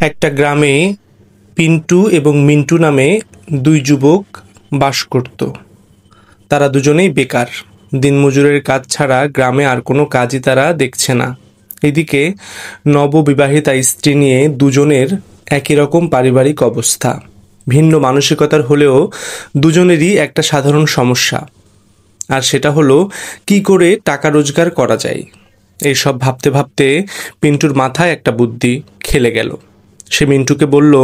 একটা গ্রামে পিন্টু এবং মিন্টু নামে দুই যুবক বাস করত। তারা দুজনেই বেকার। দিনমজুরের কাজ ছাড়া গ্রামে আর কোনো কাজই তারা দেখছে না। এদিকে নববিবাহিতা স্ত্রী নিয়ে দুজনের একই রকম পারিবারিক অবস্থা। ভিন্ন মানসিকতার হলেও দুজনেরই একটা সাধারণ সমস্যা, আর সেটা হলো কি করে টাকা রোজগার করা যায়। এইসব ভাবতে ভাবতে পিন্টুর মাথায় একটা বুদ্ধি খেলে গেল। সে মিন্টুকে বলল,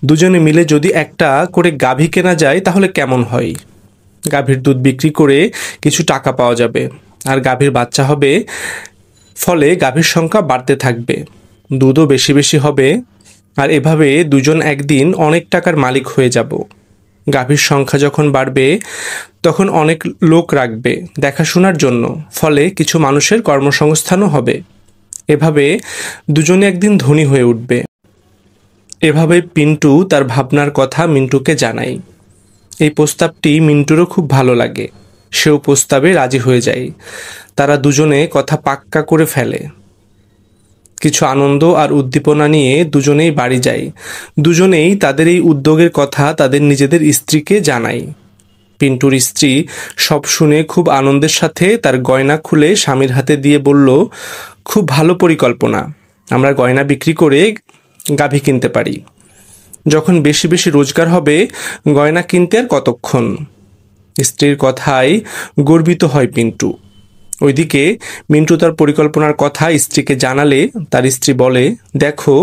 দুজনে মিলে যদি একটা করে গাভী কেনা যায় তাহলে কেমন হয়। গাভীর দুধ বিক্রি করে কিছু টাকা পাওয়া যাবে, আর গাভীর বাচ্চা হবে, ফলে গাভীর সংখ্যা বাড়তে থাকবে, দুধও বেশি বেশি হবে, আর এভাবে দুজন একদিন অনেক টাকার মালিক হয়ে যাব। গাভীর সংখ্যা যখন বাড়বে তখন অনেক লোক রাখবে দেখাশোনার জন্য, ফলে কিছু মানুষের কর্মসংস্থানও হবে। এভাবে দুজনে একদিন ধনী হয়ে উঠবে। এভাবে পিন্টু তার ভাবনার কথা মিন্টুকে জানায়। এই প্রস্তাবটি মিন্টুরও খুব ভালো লাগে। সেও প্রস্তাবে রাজি হয়ে যায়। তারা দুজনে কথা পাক্কা করে ফেলে। কিছু আনন্দ আর উদ্দীপনা নিয়ে দুজনেই বাড়ি যায়। দুজনেই তাদের এই উদ্যোগের কথা তাদের নিজেদের স্ত্রীকে জানায়। পিন্টুর স্ত্রী সব শুনে খুব আনন্দের সাথে তার গয়না খুলে স্বামীর হাতে দিয়ে বলল, খুব ভালো পরিকল্পনা, আমরা গয়না বিক্রি করে গাভী কিনতে পারি। যখন বেশি বেশি রোজগার হবে গয়না কিনতে আর কতক্ষণ। স্ত্রীর কথায় গর্বিত হয় পিন্টু। ওইদিকে মিন্টু তার পরিকল্পনার কথা স্ত্রীকে জানালে তার স্ত্রী বলে, দেখো,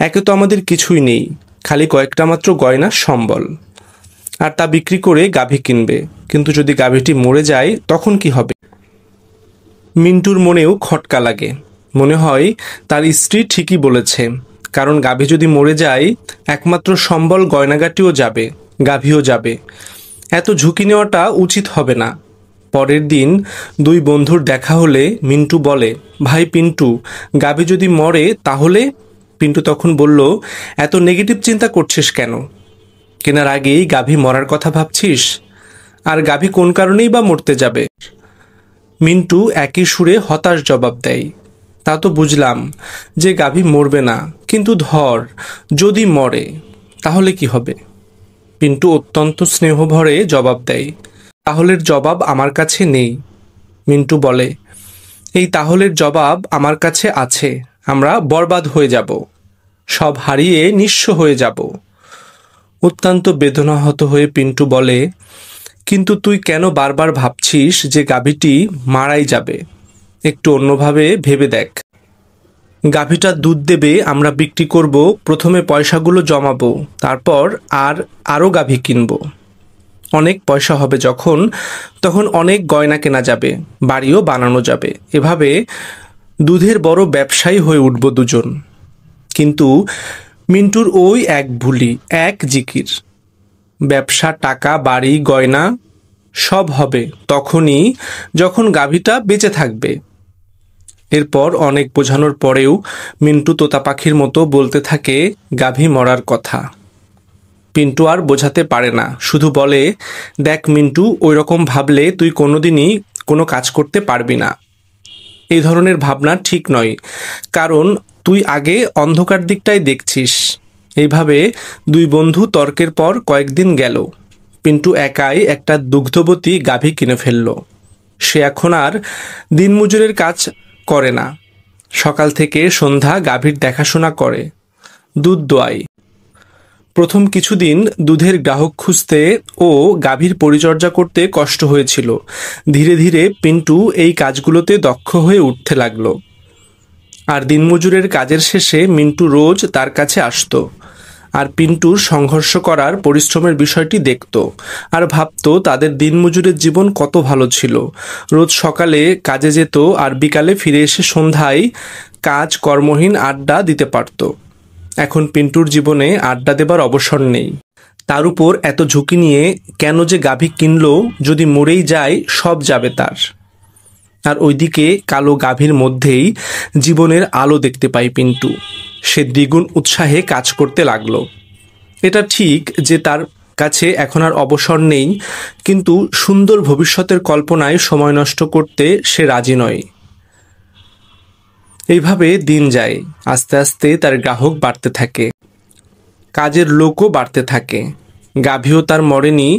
একে তো আমাদের কিছুই নেই, খালি কয়েকটা মাত্র গয়নার সম্বল, আর তা বিক্রি করে গাভী কিনবে, কিন্তু যদি গাভীটি মরে যায় তখন কি হবে। মিন্টুর মনেও খটকা লাগে। মনে হয় তার স্ত্রী ঠিকই বলেছে, কারণ গাভী যদি মরে যায় একমাত্র সম্বল গয়নাগাটিও যাবে, গাভীও যাবে। এত ঝুঁকি নেওয়াটা উচিত হবে না। পরের দিন দুই বন্ধুর দেখা হলে মিন্টু বলে, ভাই পিন্টু, গাভী যদি মরে তাহলে? পিন্টু তখন বলল, এত নেগেটিভ চিন্তা করছিস কেন? কেনার আগেই গাভী মরার কথা ভাবছিস? আর গাভী কোন কারণেই বা মরতে যাবে? মিন্টু একই সুরে হতাশ জবাব দেয়, তা তো বুঝলাম যে গাভী মরবে না, কিন্তু ধর যদি মরে তাহলে কি হবে? পিন্টু অত্যন্ত স্নেহ ভরে জবাব দেয়, তাহলের জবাব আমার কাছে নেই। মিন্টু বলে, এই তাহলের জবাব আমার কাছে আছে, আমরা বরবাদ হয়ে যাব, সব হারিয়ে নিঃস্ব হয়ে যাব। অত্যন্ত বেদনাহত হয়ে পিন্টু বলে, কিন্তু তুই কেন বারবার ভাবছিস যে গাভীটি মারাই যাবে? একটু অন্যভাবে ভেবে দেখ। গাভীটা দুধ দেবে, আমরা বিক্রি করব, প্রথমে পয়সাগুলো জমাবো, তারপর আরও গাভী কিনবো। অনেক পয়সা হবে যখন, তখন অনেক গয়না কেনা যাবে, বাড়িও বানানো যাবে। এভাবে দুধের বড় ব্যবসায়ী হয়ে উঠব দুজন। কিন্তু মিন্টুর ওই এক ভুলি, এক জিকির, ব্যবসা, টাকা, বাড়ি, গয়না সব হবে তখনই যখন গাভীটা বেঁচে থাকবে। এরপর অনেক বোঝানোর পরেও মিন্টু তোতা পাখির মতো বলতে থাকে গাভী মরার কথা। পিন্টু আর বোঝাতে পারে না, শুধু বলে, দেখ মিন্টু, ওই রকম ভাবলে তুই কোনোদিনই কোনো কাজ করতে পারবি না। এই ধরনের ভাবনা ঠিক নয়, কারণ তুই আগে অন্ধকার দিকটাই দেখছিস। এইভাবে দুই বন্ধু তর্কের পর কয়েকদিন গেল। পিন্টু একাই একটা দুগ্ধবতী গাভী কিনে ফেলল। সে এখন আর দিনমজুরের কাজ করে না। সকাল থেকে সন্ধ্যা গাভীর দেখাশোনা করে, দুধ দোয়ায়। প্রথম কিছুদিন দুধের গ্রাহক খুঁজতে ও গাভীর পরিচর্যা করতে কষ্ট হয়েছিল। ধীরে ধীরে পিন্টু এই কাজগুলোতে দক্ষ হয়ে উঠতে লাগলো। আর দিনমজুরের কাজের শেষে মিন্টু রোজ তার কাছে আসতো, আর পিন্টুর সংঘর্ষ করার পরিশ্রমের বিষয়টি দেখত, আর ভাবতো তাদের দিনমজুরের জীবন কত ভালো ছিল। রোজ সকালে কাজে যেত আর বিকালে ফিরে এসে সন্ধ্যায় কাজ কর্মহীন আড্ডা দিতে পারত। এখন পিন্টুর জীবনে আড্ডা দেবার অবসর নেই। তার উপর এত ঝুঁকি নিয়ে কেন যে গাভী কিনলো, যদি মরেই যায় সব যাবে তার। আর ওইদিকে কালো গাভীর মধ্যেই জীবনের আলো দেখতে পায় পিন্টু। সে দ্বিগুণ উৎসাহে কাজ করতে লাগলো। এটা ঠিক যে তার কাছে এখন আর অবসর নেই, কিন্তু সুন্দর ভবিষ্যতের কল্পনায় সময় নষ্ট করতে সে রাজি নয়। এইভাবে দিন যায়, আস্তে আস্তে তার গ্রাহক বাড়তে থাকে। কাজের লোকও বাড়তে থাকে। গাভীও তার মরেনি।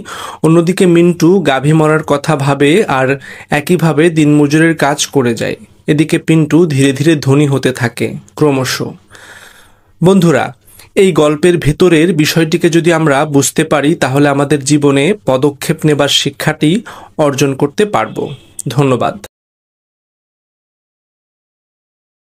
অন্যদিকে মিন্টু গাভী মরার কথা ভাবে আর একইভাবে দিনমজুরের কাজ করে যায়। এদিকে পিন্টু ধীরে ধীরে ধনী হতে থাকে ক্রমশ। বন্ধুরা, এই গল্পের ভেতরের বিষয়টিকে যদি আমরা বুঝতে পারি তাহলে আমাদের জীবনে পদক্ষেপ নেবার শিক্ষাটি অর্জন করতে পারব। ধন্যবাদ।